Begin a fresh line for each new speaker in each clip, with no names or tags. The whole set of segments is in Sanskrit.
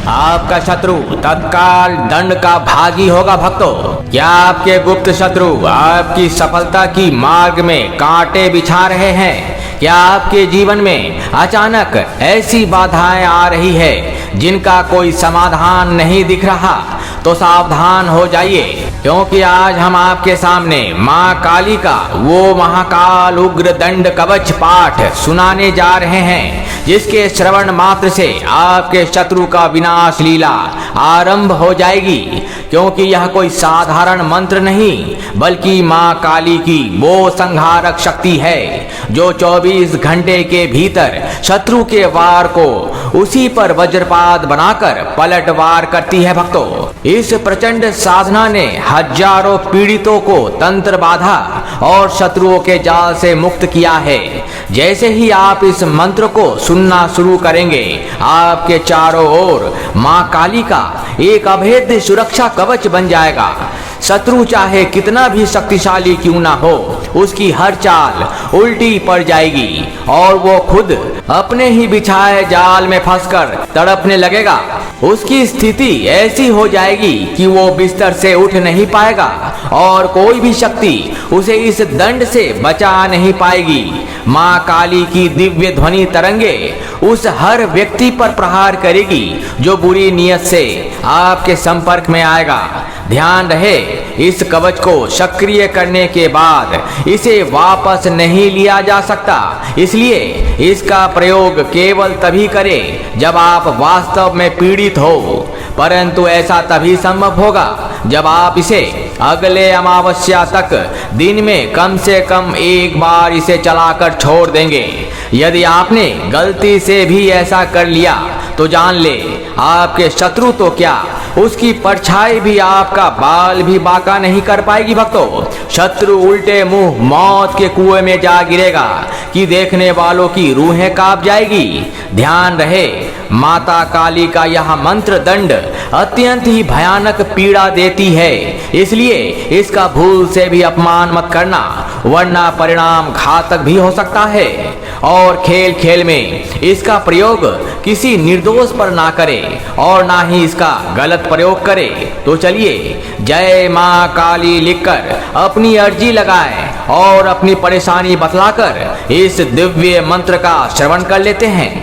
आपका शत्रु तत्काल दंड का भागी होगा भक्तों। क्या आपके गुप्त शत्रु आपकी सफलता की मार्ग में कांटे बिछा रहे हैं? क्या आपके जीवन में अचानक ऐसी बाधाएं आ रही है जिनका कोई समाधान नहीं दिख रहा? तो सावधान हो जाइए, क्योंकि आज हम आपके सामने माँ काली का वो महाकाल उग्र दंड कवच पाठ सुनाने जा रहे हैं, जिसके श्रवण मात्र से आपके शत्रु का विनाश लीला आरंभ हो जाएगी। क्योंकि यह कोई साधारण मंत्र नहीं, बल्कि माँ काली की वो संहारक शक्ति है जो 24 घंटे के भीतर शत्रु के वार को उसी पर वज्रपात बनाकर पलटवार करती है भक्तों। इस प्रचंड साधना ने हजारों पीड़ितों को तंत्र बाधा और शत्रुओं के जाल से मुक्त किया है। जैसे ही आप इस मंत्र को सुनना शुरू करेंगे, आपके चारों ओर माँ काली का एक अभेद्य सुरक्षा कवच बन जाएगा। शत्रु चाहे कितना भी शक्तिशाली क्यों ना हो, उसकी हर चाल उल्टी पड़ जाएगी और वो खुद अपने ही बिछाए जाल में फंसकर तड़पने लगेगा। उसकी स्थिति ऐसी हो जाएगी कि वो बिस्तर से उठ नहीं पाएगा और कोई भी शक्ति उसे इस दंड से बचा नहीं पाएगी। माँ काली की दिव्य ध्वनि तरंगे उस हर व्यक्ति पर प्रहार करेगी जो बुरी नियत से आपके संपर्क में आएगा। ध्यान रहे, इस कवच को सक्रिय करने के बाद इसे वापस नहीं लिया जा सकता, इसलिए इसका प्रयोग केवल तभी करें जब आप वास्तव में पीड़ित हो। परंतु ऐसा तभी संभव होगा जब आप इसे अगले अमावस्या तक दिन में कम से कम एक बार इसे चलाकर छोड़ देंगे। यदि आपने गलती से भी ऐसा कर लिया तो जान ले, आपके शत्रु तो क्या, उसकी परछाई भी आपका बाल भी बांका नहीं कर पाएगी भक्तों। शत्रु उल्टे मुंह मौत के कुएं में जा गिरेगा कि देखने वालों की रूहें कांप जाएगी। ध्यान रहे, माता काली का यह मंत्र दंड अत्यंत ही भयानक पीड़ा देती है, इसलिए इसका भूल से भी अपमान मत करना, वरना परिणाम घातक भी हो सकता है। और खेल खेल में इसका प्रयोग किसी निर्दोष पर ना करें और ना ही इसका गलत प्रयोग करें। तो चलिए जय माँ काली लिखकर अपनी अर्जी लगाएं और अपनी परेशानी बतलाकर इस दिव्य मंत्र का श्रवण कर लेते हैं।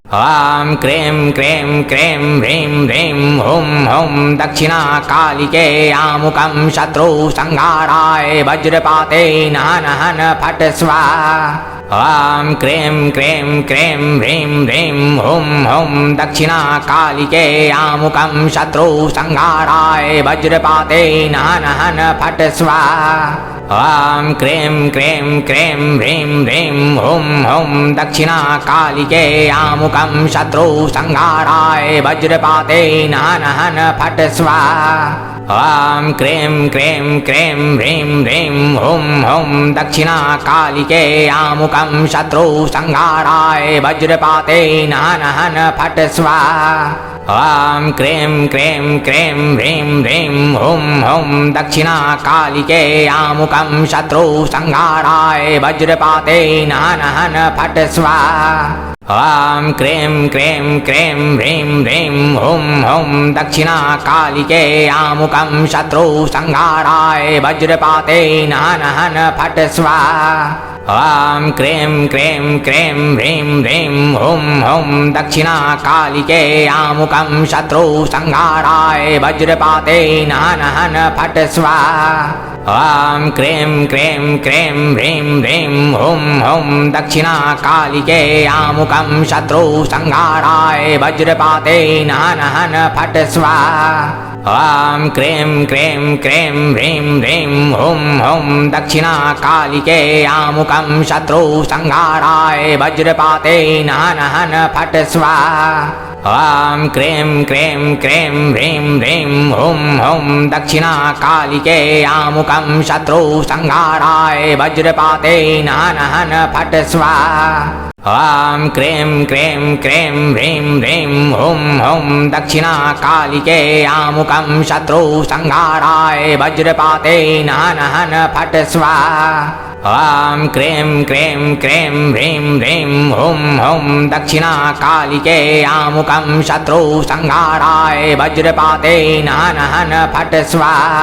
ॐ क्रीं क्रीं क्रीं ह्रीं ह्रीं हुं हुं दक्षिणा कालिके आमुकं शत्रु संहाराय वज्रपाते नहन फट स्वाहा। ॐ क्रीं क्रीं क्रीं ह्रीं ह्रीं हुं हुं दक्षिणा कालिके आमुकं शत्रु संहाराय वज्रपाते नहन फट स्वाहा। ॐ क्रीं क्रीं क्रीं ह्रीं ह्रीं हुं हुं दक्षिणा कालिके आमुकं शत्रु संहाराय वज्रपाते नहन फट स्वाहा। ॐ क्रीं क्रीं क्रीं ह्रीं ह्रीं हुं हुं दक्षिणा कालिके आमुकं शत्रु संहाराय वज्रपाते नहन फट स्वाहा। ॐ क्रीं क्रीं क्रीं ह्रीं ह्रीं हुं हुं दक्षिणा कालिके आमुकं शत्रु संहाराय वज्रपाते नहन फट स्वाहा। ॐ क्रीं क्रीं क्रीं ह्रीं ह्रीं हुं हुं दक्षिणा कालिके आमुकं शत्रु संहाराय वज्रपाते नहन फट स्वाहा। ॐ क्रीं क्रीं क्रीं ह्रीं ह्रीं हुं हुं दक्षिणा कालिके आमुकं शत्रु संहाराय वज्रपाते नहन फट स्वाहा। ॐ क्रीं क्रीं क्रीं ह्रीं ह्रीं हुं हुं दक्षिणा कालिके आमुकं शत्रु संहाराय वज्रपाते नहन फट स्वाहा। ॐ क्रीं क्रीं क्रीं ह्रीं ह्रीं हुं हुं दक्षिणा कालिके आमुकं शत्रु संहाराय वज्रपाते नहन फट स्वाहा। ॐ क्रीं क्रीं क्रीं ह्रीं ह्रीं हुं हुं दक्षिणा कालिके आमुकं शत्रु संहाराय वज्रपाते नहन फट स्वाहा। ॐ क्रीं क्रीं क्रीं ह्रीं ह्रीं हुं हुं दक्षिणा कालिके आमुकं शत्रु संहाराय वज्रपाते नहन फट स्वाहा। ॐ क्रीं क्रीं क्रीं ह्रीं ह्रीं हुं हुं दक्षिणाकालिके आमुकं शत्रु संहाराय वज्रपातेन हन फट् स्वाहा।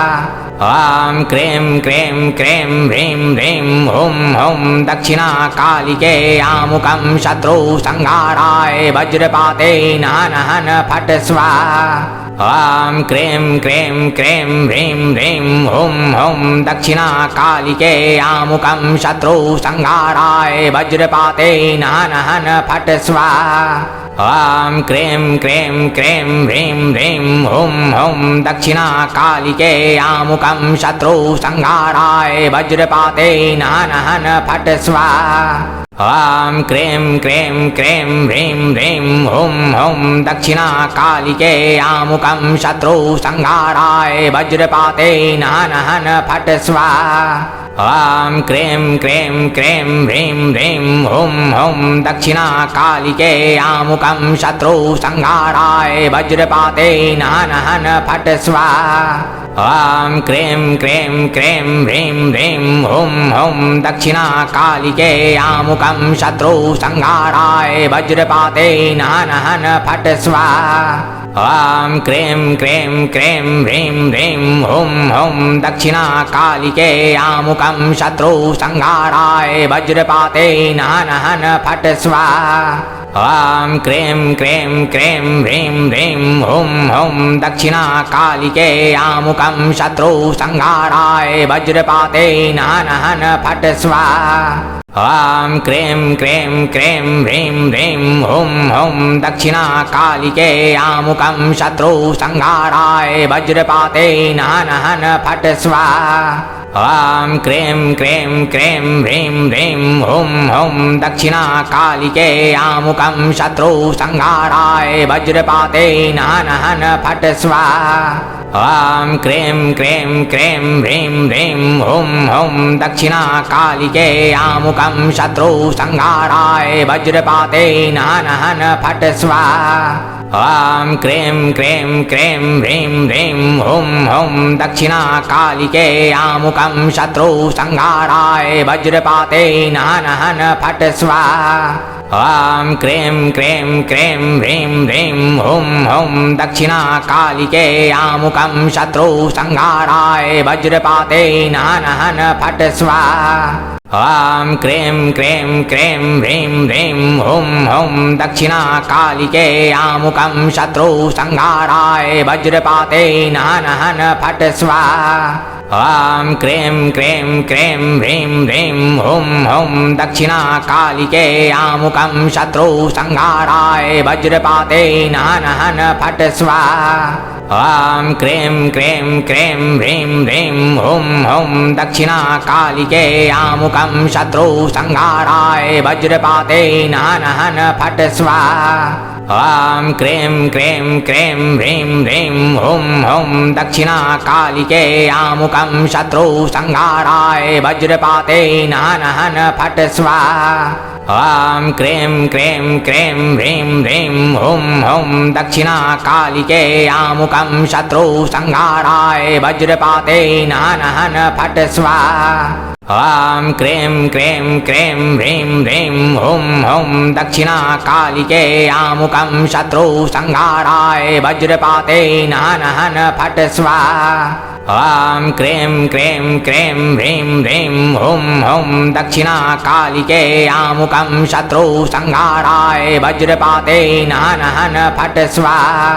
ॐ क्रीं क्रीं क्रीं ह्रीं ह्रीं हुं हुं दक्षिणाकालिके आमुकं शत्रु संहाराय वज्रपातेन हन फट् स्वाहा। ॐ क्रीं क्रीं क्रीं ह्रीं ह्रीं हुं हुं दक्षिणाकालिके आमुकं शत्रु संहाराय वज्रपातेन हन फट् स्वाहा। ॐ क्रीं क्रीं क्रीं ह्रीं ह्रीं हुं हुं दक्षिणाकालिके आमुकं शत्रु संहाराय वज्रपातेन हन फट् स्वाहा। ॐ क्रीं क्रीं क्रीं ह्रीं ह्रीं हुं हुं दक्षिणाकालिके आमुकं शत्रु संहाराय वज्रपातेन हन फट् स्वाहा। ॐ क्रीं क्रीं क्रीं ह्रीं ह्रीं हुं हुं दक्षिणाकालिके आमुकं शत्रु संहाराय वज्रपातेन हन फट् स्वाहा। ॐ क्रीं क्रीं क्रीं ह्रीं ह्रीं हुं हुं दक्षिणाकालिके आमुकं शत्रु संहाराय वज्रपातेन हन फट् स्वाहा। ॐ क्रीं क्रीं क्रीं ह्रीं ह्रीं हुं हुं दक्षिणाकालिके आमुकं शत्रु संहाराय वज्रपातेन हन फट् स्वाहा। ॐ क्रीं क्रीं क्रीं ह्रीं ह्रीं हुं हुं दक्षिणाकालिके आमुकं शत्रु संहाराय वज्रपातेन हन फट् स्वाहा। ॐ क्रीं क्रीं क्रीं ह्रीं ह्रीं हुं हुं दक्षिणाकालिके आमुकं शत्रु संहाराय वज्रपातेन हन फट् स्वाहा। ॐ क्रीं क्रीं क्रीं ह्रीं ह्रीं हुं हुं दक्षिणाकालिके आमुकं शत्रु संहाराय वज्रपातेन हन फट् स्वाहा। ॐ क्रीं क्रीं क्रीं ह्रीं ह्रीं हुं हुं दक्षिणाकालिके आमुकं शत्रु संहाराय वज्रपातेन हन फट् स्वाहा। ॐ क्रीं क्रीं क्रीं ह्रीं ह्रीं हुं हुं दक्षिणाकालिके आमुकं शत्रु संहाराय वज्रपातेन हन फट् स्वाहा। ॐ क्रीं क्रीं क्रीं ह्रीं ह्रीं हुं हुं दक्षिणाकालिके आमुकं शत्रु संहाराय वज्रपातेन हन फट् स्वाहा। ॐ क्रीं क्रीं क्रीं ह्रीं ह्रीं हुं हुं दक्षिणाकालिके आमुकं शत्रु संहाराय वज्रपातेन हन फट् स्वाहा। ॐ क्रीं क्रीं क्रीं ह्रीं ह्रीं हुं हुं दक्षिणाकालिके आमुकं शत्रु संहाराय वज्रपातेन हन फट् स्वाहा। ॐ क्रीं क्रीं क्रीं ह्रीं ह्रीं हुं हुं दक्षिणाकालिके आमुकं शत्रु संहाराय वज्रपातेन हन फट् स्वाहा। ॐ क्रीं क्रीं क्रीं ह्रीं ह्रीं हुं हुं दक्षिणाकालिके आमुकं शत्रु संहाराय वज्रपातेन हन फट् स्वाहा। ॐ क्रीं क्रीं क्रीं ह्रीं ह्रीं हुं हुं दक्षिणाकालिके आमुकं शत्रु संहाराय वज्रपातेन हन फट् स्वाहा। ॐ क्रीं क्रीं क्रीं ह्रीं ह्रीं हुं हुं दक्षिणाकालिके आमुकं शत्रु संहाराय वज्रपातेन हन फट् स्वाहा। ॐ क्रीं क्रीं क्रीं ह्रीं ह्रीं हुं हुं दक्षिणाकालिके आमुकं शत्रु संहाराय वज्रपातेन हन फट् स्वाहा।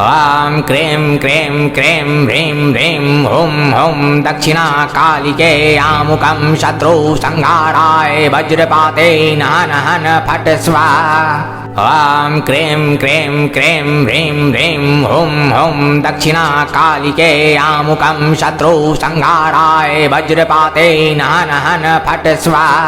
ॐ क्रीं क्रीं क्रीं ह्रीं ह्रीं हुं हुं दक्षिणाकालिके आमुकं शत्रु संहाराय वज्रपातेन हन फट् स्वाहा। ॐ क्रीं क्रीं क्रीं ह्रीं ह्रीं हुं हुं दक्षिणाकालिके आमुकं शत्रु संहाराय वज्रपातेन हन फट् स्वाहा।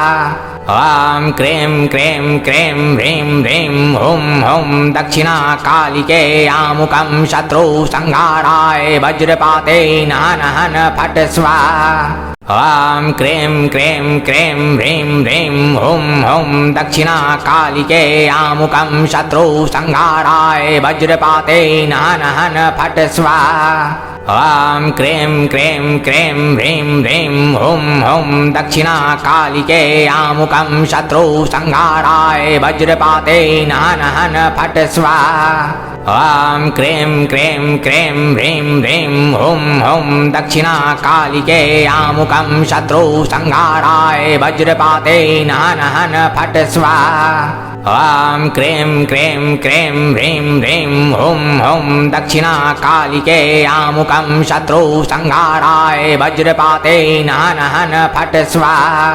ॐ क्रीं क्रीं क्रीं ह्रीं ह्रीं हुं हुं दक्षिणाकालिके आमुकं शत्रु संहाराय वज्रपातेन हन फट् स्वाहा। ॐ क्रीं क्रीं क्रीं ह्रीं ह्रीं हुं हुं दक्षिणाकालिके आमुकं शत्रु संहाराय वज्रपातेन हन फट् स्वाहा। ॐ क्रीं क्रीं क्रीं ह्रीं ह्रीं हुं हुं दक्षिणा कालिके आमुकं शत्रु संहाराय वज्रपाते नहन हन फट स्वाहा। ॐ क्रीं क्रीं क्रीं ह्रीं ह्रीं हुं हुं दक्षिणा कालिके आमुकं शत्रु संहाराय वज्रपाते नहन हन फट स्वाहा। ॐ क्रीं क्रीं क्रीं ह्रीं ह्रीं हुं हुं दक्षिणा कालिके आमुकं शत्रु संहाराय वज्रपाते नहन हन फट स्वाहा।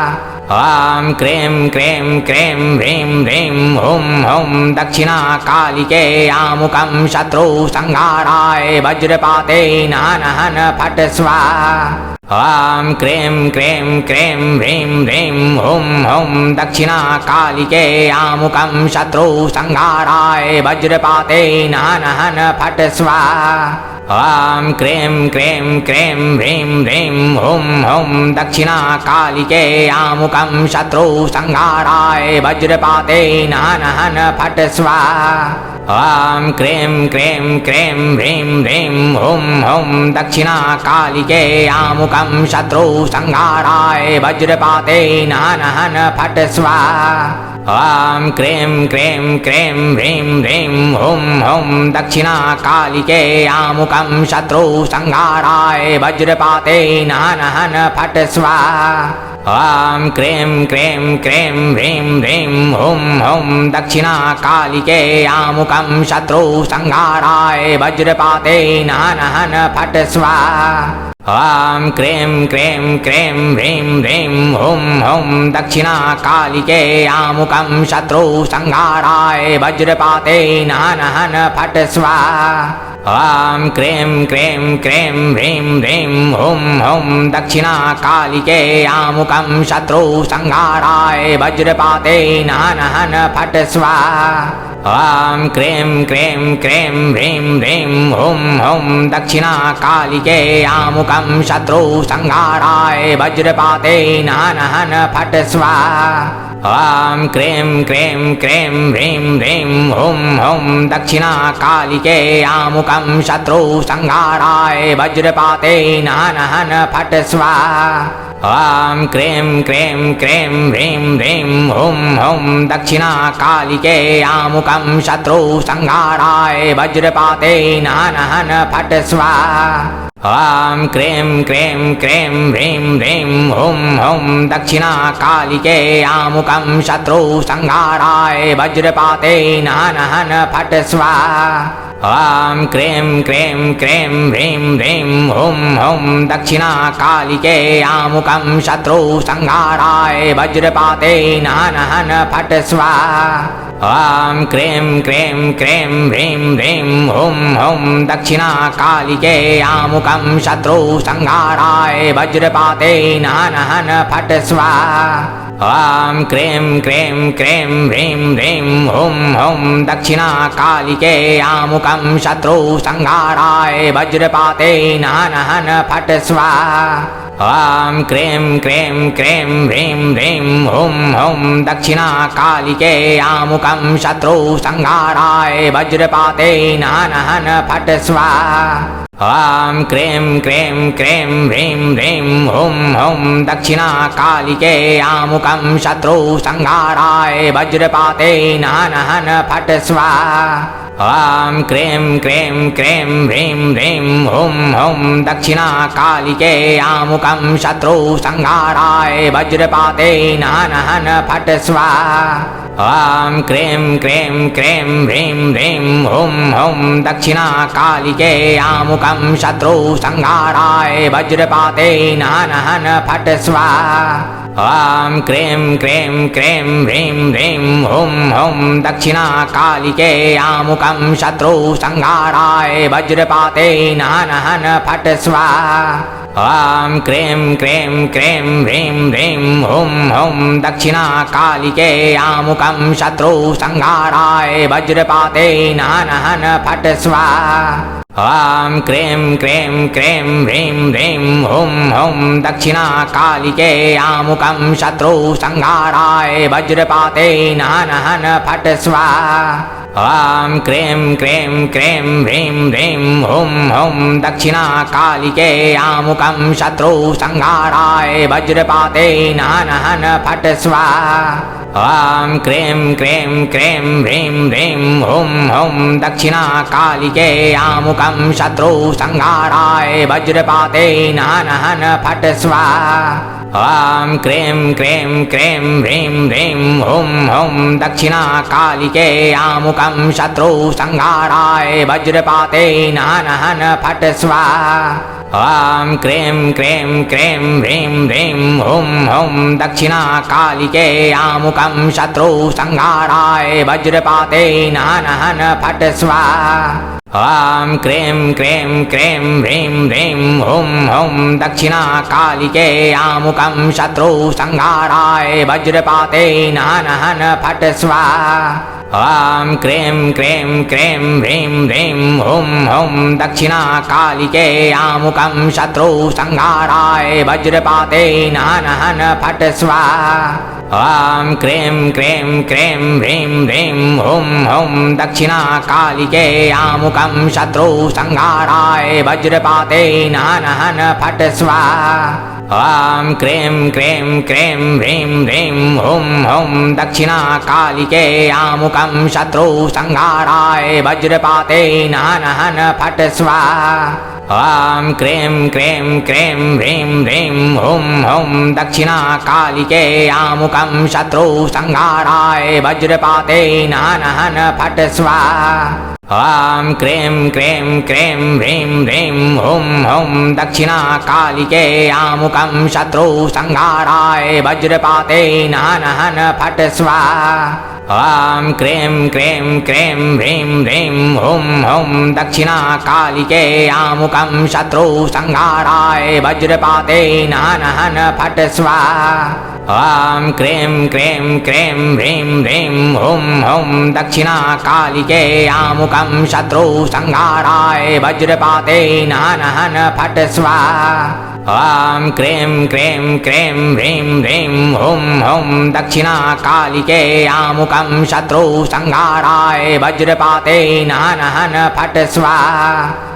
ॐ क्रीं क्रीं क्रीं ह्रीं ह्रीं हुं हुं दक्षिणा कालिके आमुकं शत्रु संहाराय वज्रपाते नहन हन फट स्वाहा। ॐ क्रीं क्रीं क्रीं ह्रीं ह्रीं हुं हुं दक्षिणा कालिके आमुकं शत्रु संहाराय वज्रपाते नहन हन फट स्वाहा। ॐ क्रीं क्रीं क्रीं ह्रीं ह्रीं हुं हुं दक्षिणा कालिके आमुकं शत्रु संहाराय वज्रपाते नहन हन फट स्वाहा। ॐ क्रीं क्रीं क्रीं ह्रीं ह्रीं हुं हुं दक्षिणा कालिके आमुकं शत्रु संहाराय वज्रपाते नहन हन फट स्वाहा। ॐ क्रीं क्रीं क्रीं ह्रीं ह्रीं हुं हुं दक्षिणा कालिके आमुकं शत्रु संहाराय वज्रपाते नहन हन फट स्वाहा। ॐ क्रीं क्रीं क्रीं ह्रीं ह्रीं हुं हुं दक्षिणा कालिके आमुकं शत्रु संहाराय वज्रपाते नहन हन फट स्वाहा। ॐ क्रीं क्रीं क्रीं ह्रीं ह्रीं हुं हुं दक्षिणा कालिके आमुकं शत्रु संहाराय वज्रपाते नहन हन फट स्वाहा। ॐ क्रीं क्रीं क्रीं ह्रीं ह्रीं हुं हुं दक्षिणा कालिके आमुकं शत्रु संहाराय वज्रपाते नहन हन फट स्वाहा। ॐ क्रीं क्रीं क्रीं ह्रीं ह्रीं हुं हुं दक्षिणा कालिके आमुकं शत्रु संहाराय वज्रपाते नहन हन फट स्वाहा। ॐ क्रीं क्रीं क्रीं ह्रीं ह्रीं हुं हुं दक्षिणा कालिके आमुकं शत्रु संहाराय वज्रपाते नहन हन फट स्वाहा। ॐ क्रीं क्रीं क्रीं ह्रीं ह्रीं हुं हुं दक्षिणा कालिके आमुकं शत्रु संहाराय वज्रपाते नहन हन फट स्वाहा। ॐ क्रीं क्रीं क्रीं ह्रीं ह्रीं हुं हुं दक्षिणा कालिके आमुकं शत्रु संहाराय वज्रपाते नहन हन फट स्वाहा। ॐ क्रीं क्रीं क्रीं ह्रीं ह्रीं हुं हुं दक्षिणा कालिके आमुकं शत्रु संहाराय वज्रपाते नहन हन फट स्वाहा। ॐ क्रीं क्रीं क्रीं ह्रीं ह्रीं हुं हुं दक्षिणा कालिके आमुकं शत्रु संहाराय वज्रपाते नहन हन फट स्वाहा। ॐ क्रीं क्रीं क्रीं ह्रीं ह्रीं हुं हुं दक्षिणा कालिके आमुकं शत्रु संहाराय वज्रपाते नहन हन फट स्वाहा। ॐ क्रीं क्रीं क्रीं ह्रीं ह्रीं हुं हुं दक्षिणा कालिके आमुकं शत्रु संहाराय वज्रपाते नहन हन फट स्वाहा। ॐ क्रीं क्रीं क्रीं ह्रीं ह्रीं हुं हुं दक्षिणा कालिके आमुकं शत्रु संहाराय वज्रपाते नहन हन फट स्वाहा। ॐ क्रीं क्रीं क्रीं ह्रीं ह्रीं हुं हुं दक्षिणा कालिके आमुकं शत्रु संहाराय वज्रपाते नहन हन फट स्वाहा। ॐ क्रीं क्रीं क्रीं ह्रीं ह्रीं हुं हुं दक्षिणा कालिके आमुकं शत्रु संहाराय वज्रपाते नहन हन फट स्वाहा। ॐ क्रीं क्रीं क्रीं ह्रीं ह्रीं हुं हुं दक्षिणा कालिके आमुकं शत्रु संहाराय वज्रपाते नहन हन फट स्वाहा। ॐ क्रीं क्रीं क्रीं ह्रीं ह्रीं हुं हुं दक्षिणा कालिके आमुकं शत्रु संहाराय वज्रपाते नहन हन फट स्वाहा। ॐ क्रीं क्रीं क्रीं ह्रीं ह्रीं हुं हुं दक्षिणाकालिके आमुकं शत्रु संहाराय वज्रपाते नहन फट् स्वाहा। ॐ क्रीं क्रीं क्रीं ह्रीं ह्रीं हुं हुं दक्षिणाकालिके आमुकं शत्रु संहाराय वज्रपाते नहन फट् स्वाहा। ॐ क्रीं क्रीं क्रीं ह्रीं ह्रीं हुं हुं दक्षिणाकालिके आमुकं शत्रु संहाराय वज्रपाते नहन फट् स्वाहा। ॐ क्रीं क्रीं क्रीं ह्रीं ह्रीं हुं हुं दक्षिणाकालिके आमुकं शत्रु संहाराय वज्रपाते नहन फट् स्वाहा। ॐ क्रीं क्रीं क्रीं ह्रीं ह्रीं हुं हुं दक्षिणाकालिके आमुकं शत्रु संहाराय वज्रपाते नहन फट् स्वाहा। ॐ क्रीं क्रीं क्रीं ह्रीं ह्रीं हुं हुं दक्षिणाकालिके आमुकं शत्रु संहाराय वज्रपाते नहन फट् स्वाहा। ॐ क्रीं क्रीं क्रीं ह्रीं ह्रीं हुं हुं दक्षिणाकालिके आमुकं शत्रु संहाराय वज्रपाते नहन फट् स्वाहा। ॐ क्रीं क्रीं क्रीं ह्रीं ह्रीं हुं हुं दक्षिणाकालिके आमुकं शत्रु संहाराय वज्रपाते नहन फट् स्वाहा। ॐ क्रीं क्रीं क्रीं ह्रीं ह्रीं हुं हुं दक्षिणाकालिके आमुकं शत्रु संहाराय वज्रपाते नहन फट् स्वाहा। ॐ क्रीं क्रीं क्रीं ह्रीं ह्रीं हुं हुं दक्षिणाकालिके आमुकं शत्रु संहाराय वज्रपाते नहन फट् स्वाहा। ॐ क्रीं क्रीं क्रीं ह्रीं ह्रीं हुं हुं दक्षिणाकालिके आमुकं शत्रु संहाराय वज्रपाते नहन फट् स्वाहा। ॐ क्रीं क्रीं क्रीं ह्रीं ह्रीं हुं हुं दक्षिणाकालिके आमुकं शत्रु संहाराय वज्रपाते नहन फट् स्वाहा। ॐ क्रीं क्रीं क्रीं ह्रीं ह्रीं हुं हुं दक्षिणाकालिके आमुकं शत्रु संहाराय वज्रपाते नहन फट् स्वाहा। ॐ क्रीं क्रीं क्रीं ह्रीं ह्रीं हुं हुं दक्षिणाकालिके आमुकं शत्रु संहाराय वज्रपाते नहन फट् स्वाहा।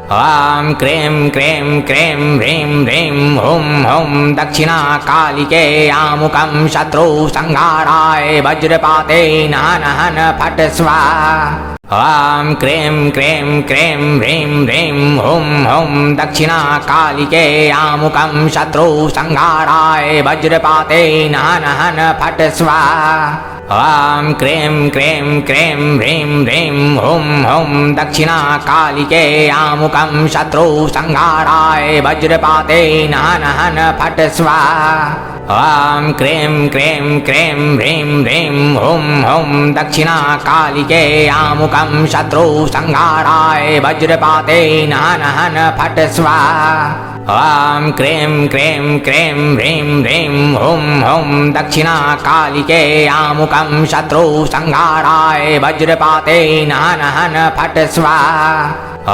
ॐ क्रीं क्रीं क्रीं ह्रीं ह्रीं हुं हुं दक्षिणाकालिके आमुकं शत्रु संहाराय वज्रपाते नहन फट् स्वाहा। ॐ क्रीं क्रीं क्रीं ह्रीं ह्रीं हुं हुं दक्षिणाकालिके आमुकं शत्रु संहाराय वज्रपाते नहन फट् स्वाहा। ॐ क्रीं क्रीं क्रीं ह्रीं ह्रीं हुं हुं दक्षिणाकालिके आमुकं शत्रु संहाराय वज्रपाते नहन फट् स्वाहा। ॐ क्रीं क्रीं क्रीं ह्रीं ह्रीं हुं हुं दक्षिणाकालिके आमुकं शत्रु संहाराय वज्रपाते नहन फट् स्वाहा। ॐ क्रीं क्रीं क्रीं ह्रीं ह्रीं हुं हुं दक्षिणाकालिके आमुकं शत्रु संहाराय वज्रपाते नहन फट् स्वाहा।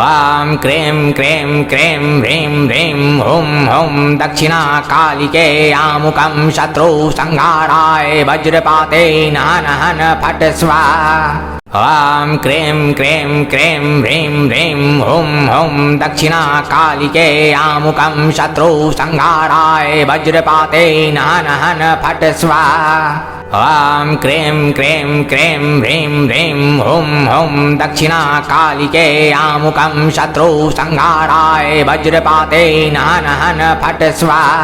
ॐ क्रीं क्रीं क्रीं ह्रीं ह्रीं हुं हुं दक्षिणाकालिके आमुकं शत्रु संहाराय वज्रपाते नहन फट् स्वाहा। ॐ क्रीं क्रीं क्रीं ह्रीं ह्रीं हुं हुं दक्षिणाकालिके आमुकं शत्रु संहाराय वज्रपाते नहन फट् स्वाहा। ॐ क्रीं क्रीं क्रीं ह्रीं ह्रीं हुं हुं दक्षिणाकालिके आमुकं शत्रु संहाराय वज्रपाते नहन फट् स्वाहा।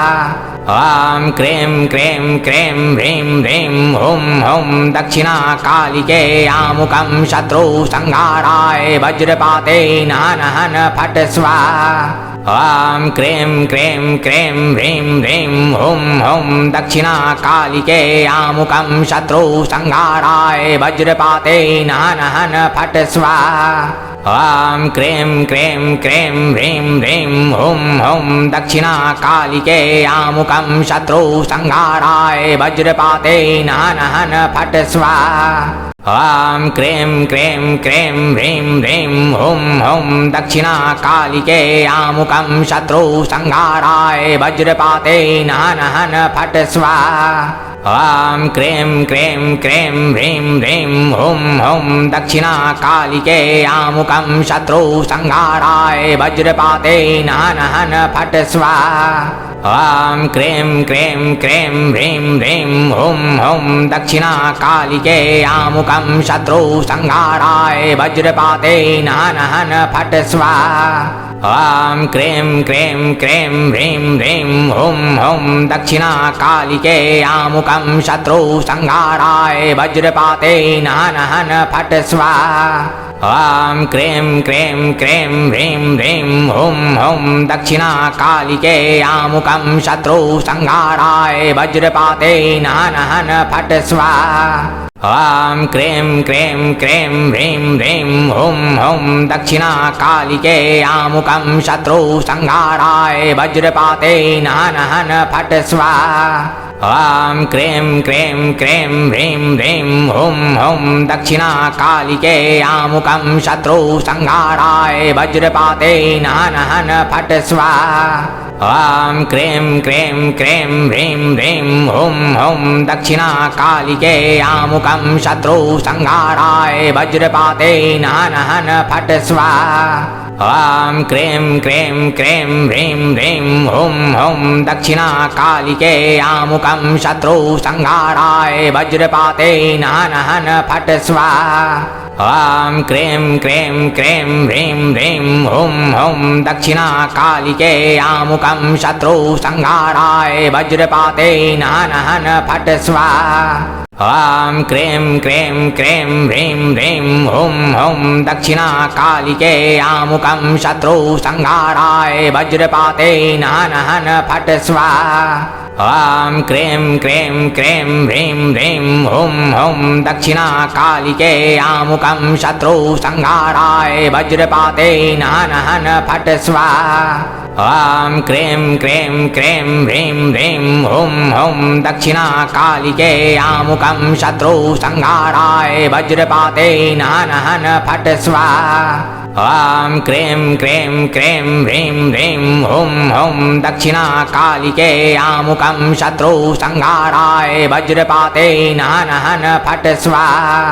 ॐ क्रीं क्रीं क्रीं ह्रीं ह्रीं हुं हुं दक्षिणाकालिके आमुकं शत्रु संहाराय वज्रपाते नहन फट् स्वाहा। ॐ क्रीं क्रीं क्रीं ह्रीं ह्रीं हुं हुं दक्षिणाकालिके आमुकं शत्रु संहाराय वज्रपाते नहन फट् स्वाहा। ॐ क्रीं क्रीं क्रीं ह्रीं ह्रीं हुं हुं दक्षिणाकालिके आमुकं शत्रु संहाराय वज्रपाते नहन फट् स्वाहा। ॐ क्रीं क्रीं क्रीं ह्रीं ह्रीं हुं हुं दक्षिणाकालिके आमुकं शत्रु संहाराय वज्रपाते नहन हन फट स्वाहा। ॐ क्रीं क्रीं क्रीं ह्रीं ह्रीं हुं हुं दक्षिणाकालिके आमुकं शत्रु संहाराय वज्रपाते नहन हन फट स्वाहा। ॐ क्रीं क्रीं क्रीं ह्रीं ह्रीं हुं हुं दक्षिणाकालिके आमुकं शत्रु संहाराय वज्रपाते नहन हन फट स्वाहा। ॐ क्रीं क्रीं क्रीं ह्रीं ह्रीं हुं हुं दक्षिणाकालिके आमुकं शत्रु संहाराय वज्रपाते नहन हन फट स्वाहा। ॐ क्रीं क्रीं क्रीं ह्रीं ह्रीं हुं हुं दक्षिणाकालिके आमुकं शत्रु संहाराय वज्रपाते नहन हन फट स्वाहा। ॐ क्रीं क्रीं क्रीं ह्रीं ह्रीं हुं हुं दक्षिणाकालिके आमुकं शत्रु संहाराय वज्रपाते नहन हन फट स्वाहा। ॐ क्रीं क्रीं क्रीं ह्रीं ह्रीं हुं हुं दक्षिणाकालिके आमुकं शत्रु संहाराय वज्रपाते नहन हन फट स्वाहा। ॐ क्रीं क्रीं क्रीं ह्रीं ह्रीं हुं हुं दक्षिणाकालिके आमुकं शत्रु संहाराय वज्रपाते नहन हन फट स्वाहा। ॐ क्रीं क्रीं क्रीं ह्रीं ह्रीं हुं हुं दक्षिणाकालिके आमुकं शत्रु संहाराय वज्रपाते नहन हन फट स्वाहा। ॐ क्रीं क्रीं क्रीं ह्रीं ह्रीं हुं हुं दक्षिणाकालिके आमुकं शत्रु संहाराय वज्रपाते नहन हन फट स्वाहा। ॐ क्रीं क्रीं क्रीं ह्रीं ह्रीं हुं हुं दक्षिणाकालिके आमुकं शत्रु संहाराय वज्रपाते नहन हन फट स्वाहा। ॐ क्रीं क्रीं क्रीं ह्रीं ह्रीं हुं हुं दक्षिणाकालिके आमुकं शत्रु संहाराय वज्रपाते नहन हन फट स्वाहा। ॐ क्रीं क्रीं क्रीं ह्रीं ह्रीं हुं हुं दक्षिणाकालिके आमुकं शत्रु संहाराय वज्रपाते नहन हन फट स्वाहा। ॐ क्रीं क्रीं क्रीं ह्रीं ह्रीं हुं हुं दक्षिणाकालिके आमुकं शत्रु संहाराय वज्रपाते नहन हन फट स्वाहा।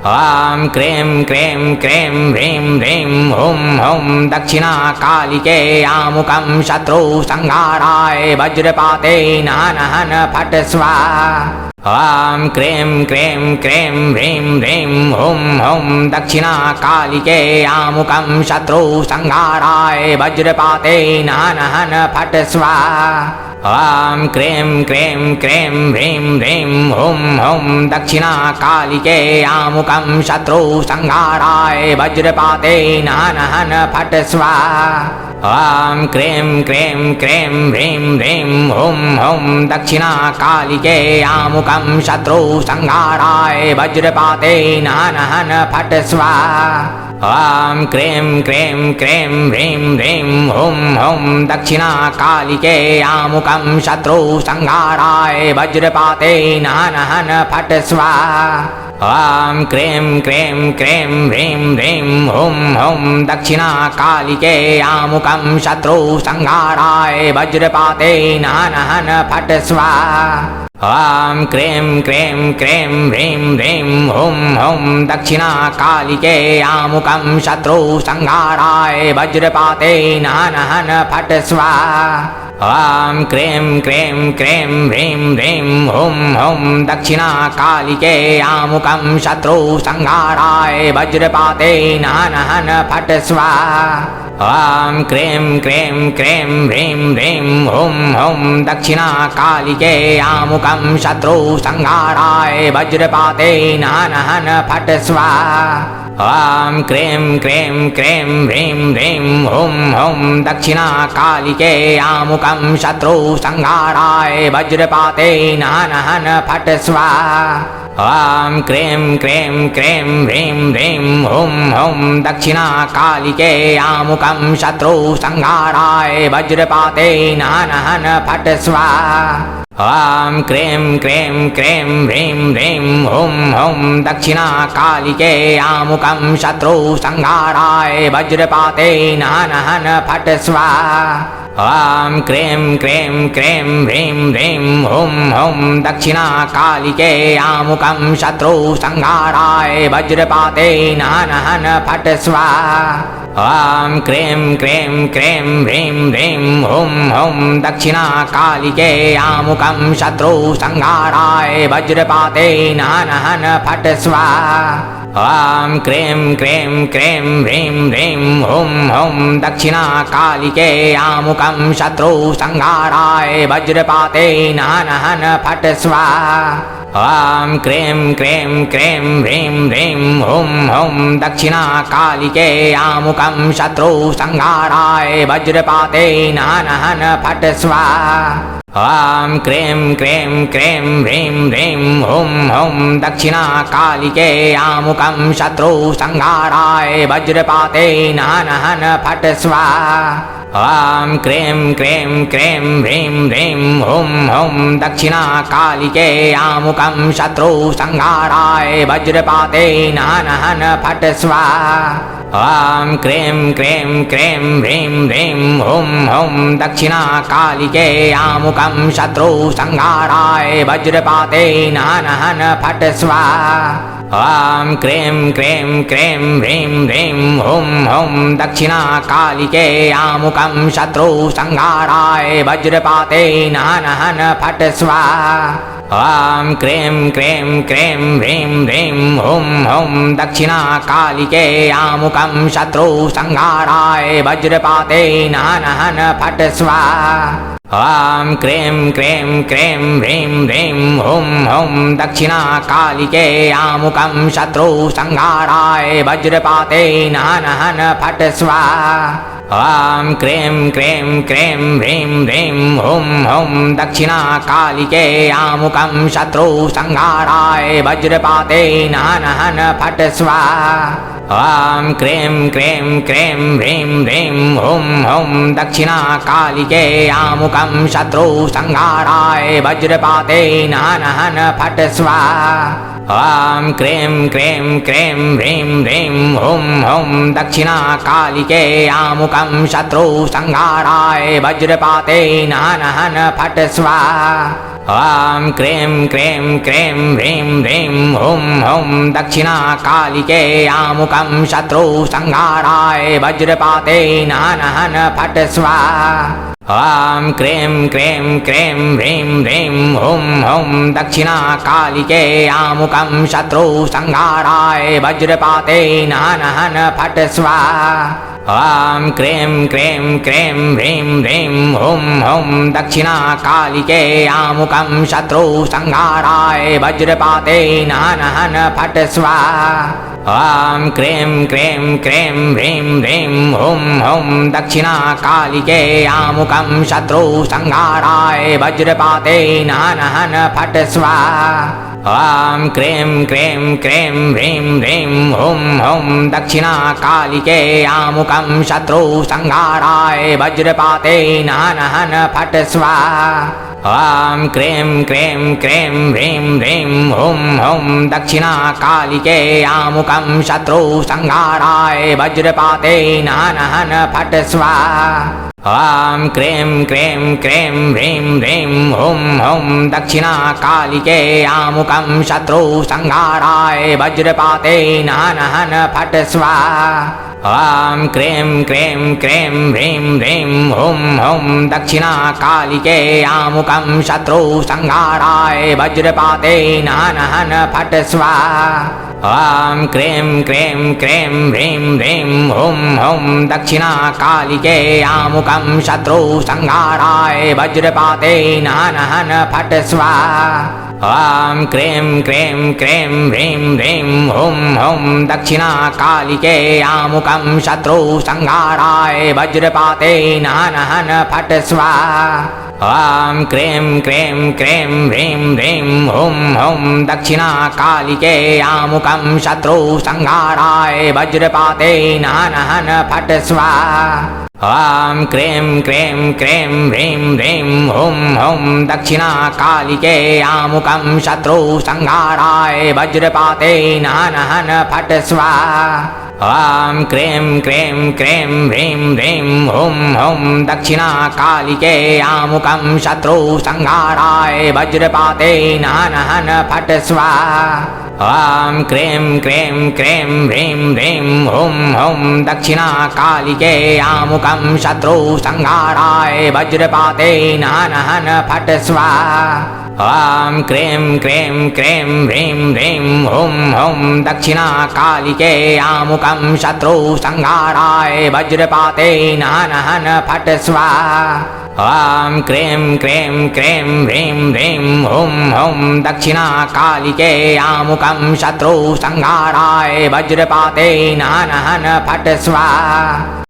ॐ क्रीं क्रीं क्रीं ह्रीं ह्रीं हुं हुं दक्षिणाकालिके आमुकं शत्रु संहाराय वज्रपाते नहन हन फट स्वाहा। ॐ क्रीं क्रीं क्रीं ह्रीं ह्रीं हुं हुं दक्षिणाकालिके आमुकं शत्रु संहाराय वज्रपाते नहन हन फट स्वाहा। ॐ क्रीं क्रीं क्रीं ह्रीं ह्रीं हुं हुं दक्षिणाकालिके आमुकं शत्रु संहाराय वज्रपाते नहन हन फट स्वाहा। ॐ क्रीं क्रीं क्रीं ह्रीं ह्रीं हुं हुं दक्षिणाकालिके आमुकं शत्रु संहाराय वज्रपाते नहन हन फट स्वाहा। ॐ क्रीं क्रीं क्रीं ह्रीं ह्रीं हुं हुं दक्षिणाकालिके आमुकं शत्रु संहाराय वज्रपाते नहन हन फट स्वाहा। ॐ क्रीं क्रीं क्रीं ह्रीं ह्रीं हुं हुं दक्षिणाकालिके आमुकं शत्रु संहाराय वज्रपाते नहन हन फट स्वाहा। ॐ क्रीं क्रीं क्रीं ह्रीं ह्रीं हुं हुं दक्षिणाकालिके आमुकं शत्रु संहाराय वज्रपाते नहन हन फट स्वाहा। ॐ क्रीं क्रीं क्रीं ह्रीं ह्रीं हुं हुं दक्षिणाकालिके आमुकं शत्रु संहाराय वज्रपाते नहन हन फट स्वाहा। ॐ क्रीं क्रीं क्रीं ह्रीं ह्रीं हुं हुं दक्षिणाकालिके आमुकं शत्रु संहाराय वज्रपाते नहन हन फट स्वाहा। ॐ क्रीं क्रीं क्रीं ह्रीं ह्रीं हुं हुं दक्षिणाकालिके आमुकं शत्रु संहाराय वज्रपाते नहन हन फट स्वाहा। ॐ क्रीं क्रीं क्रीं ह्रीं ह्रीं हुं हुं दक्षिणाकालिके आमुकं शत्रु संहाराय वज्रपाते नहन हन फट स्वाहा। ॐ क्रीं क्रीं क्रीं ह्रीं ह्रीं हुं हुं दक्षिणा कालिके आमुकं शत्रु संहाराय वज्रपाते नहन फट स्वाहा। ॐ क्रीं क्रीं क्रीं ह्रीं ह्रीं हुं हुं दक्षिणा कालिके आमुकं शत्रु संहाराय वज्रपाते नहन फट स्वाहा। ॐ क्रीं क्रीं क्रीं ह्रीं ह्रीं हुं हुं दक्षिणा कालिके आमुकं शत्रु संहाराय वज्रपाते नहन फट स्वाहा। ॐ क्रीं क्रीं क्रीं ह्रीं ह्रीं हुं हुं दक्षिणा कालिके आमुकं शत्रु संहाराय वज्रपाते नहन फट स्वाहा। ॐ क्रीं क्रीं क्रीं ह्रीं ह्रीं हुं हुं दक्षिणा कालिके आमुकं शत्रु संहाराय वज्रपाते नहन फट स्वाहा। ॐ क्रीं क्रीं क्रीं ह्रीं ह्रीं हुं हुं दक्षिणा कालिके आमुकं शत्रु संहाराय वज्रपाते नहन फट स्वाहा। ॐ क्रीं क्रीं क्रीं ह्रीं ह्रीं हुं हुं दक्षिणा कालिके आमुकं शत्रु संहाराय वज्रपाते नहन फट स्वाहा। ॐ क्रीं क्रीं क्रीं ह्रीं ह्रीं हुं हुं दक्षिणा कालिके आमुकं शत्रु संहाराय वज्रपाते नहन फट स्वाहा। ॐ क्रीं क्रीं क्रीं ह्रीं ह्रीं हुं हुं दक्षिणा कालिके आमुकं शत्रु संहाराय वज्रपाते नहन फट स्वाहा। ॐ क्रीं क्रीं क्रीं ह्रीं ह्रीं हुं हुं दक्षिणा कालिके आमुकं शत्रु संहाराय वज्रपाते नहन फट स्वाहा। ॐ क्रीं क्रीं क्रीं ह्रीं ह्रीं हुं हुं दक्षिणा कालिके आमुकं शत्रु संहाराय वज्रपाते नहन फट स्वाहा। ॐ क्रीं क्रीं क्रीं ह्रीं ह्रीं हुं हुं दक्षिणा कालिके आमुकं शत्रु संहाराय वज्रपाते नहन फट स्वाहा। ॐ क्रीं क्रीं क्रीं ह्रीं ह्रीं हुं हुं दक्षिणा कालिके आमुकं शत्रु संहाराय वज्रपाते नहन फट स्वाहा। ॐ क्रीं क्रीं क्रीं ह्रीं ह्रीं हुं हुं दक्षिणा कालिके आमुकं शत्रु संहाराय वज्रपाते नहन फट स्वाहा। ॐ क्रीं क्रीं क्रीं ह्रीं ह्रीं हुं हुं दक्षिणा कालिके आमुकं शत्रु संहाराय वज्रपाते नहन फट स्वाहा। ॐ क्रीं क्रीं क्रीं ह्रीं ह्रीं हुं हुं दक्षिणा कालिके आमुकं शत्रु संहाराय वज्रपाते नहन फट स्वाहा। ॐ क्रीं क्रीं क्रीं ह्रीं ह्रीं हुं हुं दक्षिणा कालिके आमुकं शत्रु संहाराय वज्रपाते नहन फट स्वाहा। ॐ क्रीं क्रीं क्रीं ह्रीं ह्रीं हुं हुं दक्षिणा कालिके आमुकं शत्रु संहाराय वज्रपाते नहन फट स्वाहा। ॐ क्रीं क्रीं क्रीं ह्रीं ह्रीं हुं हुं दक्षिणा कालिके आमुकं शत्रु संहाराय वज्रपाते नहन फट स्वाहा। ॐ क्रीं क्रीं क्रीं ह्रीं ह्रीं हुं हुं दक्षिणा कालिके आमुकं शत्रु संहाराय वज्रपाते नहन फट स्वाहा। ॐ क्रीं क्रीं क्रीं ह्रीं ह्रीं हुं हुं दक्षिणा कालिके आमुकं शत्रु संहाराय वज्रपाते नहन फट स्वाहा। ॐ क्रीं क्रीं क्रीं ह्रीं ह्रीं हुं हुं दक्षिणा कालिके आमुकं शत्रु संहाराय वज्रपाते नहन फट स्वाहा। ॐ क्रीं क्रीं क्रीं ह्रीं ह्रीं हुं हुं दक्षिणा कालिके आमुकं शत्रु संहाराय वज्रपाते नहन फट स्वाहा। ॐ क्रीं क्रीं क्रीं ह्रीं ह्रीं हुं हुं दक्षिणा कालिके आमुकं शत्रु संहाराय वज्रपाते नहन फट स्वाहा। ॐ क्रीं क्रीं क्रीं ह्रीं ह्रीं हुं हुं दक्षिणा कालिके आमुकं शत्रु संहाराय वज्रपाते नहन फट स्वाहा। ॐ क्रीं क्रीं क्रीं ह्रीं ह्रीं हुं हुं दक्षिणाकालिके आमुकं शत्रु संहाराय वज्रपाते नहन फट स्वाहा। ॐ क्रीं क्रीं क्रीं ह्रीं ह्रीं हुं हुं दक्षिणाकालिके आमुकं शत्रु संहाराय वज्रपाते नहन फट स्वाहा। ॐ क्रीं क्रीं क्रीं ह्रीं ह्रीं हुं हुं दक्षिणाकालिके आमुकं शत्रु संहाराय वज्रपाते नहन फट स्वाहा। ॐ क्रीं क्रीं क्रीं ह्रीं ह्रीं हुं हुं दक्षिणाकालिके आमुकं शत्रु संहाराय वज्रपाते नहन फट स्वाहा। ॐ क्रीं क्रीं क्रीं ह्रीं ह्रीं हुं हुं दक्षिणाकालिके आमुकं शत्रु संहाराय वज्रपाते नहन फट स्वाहा।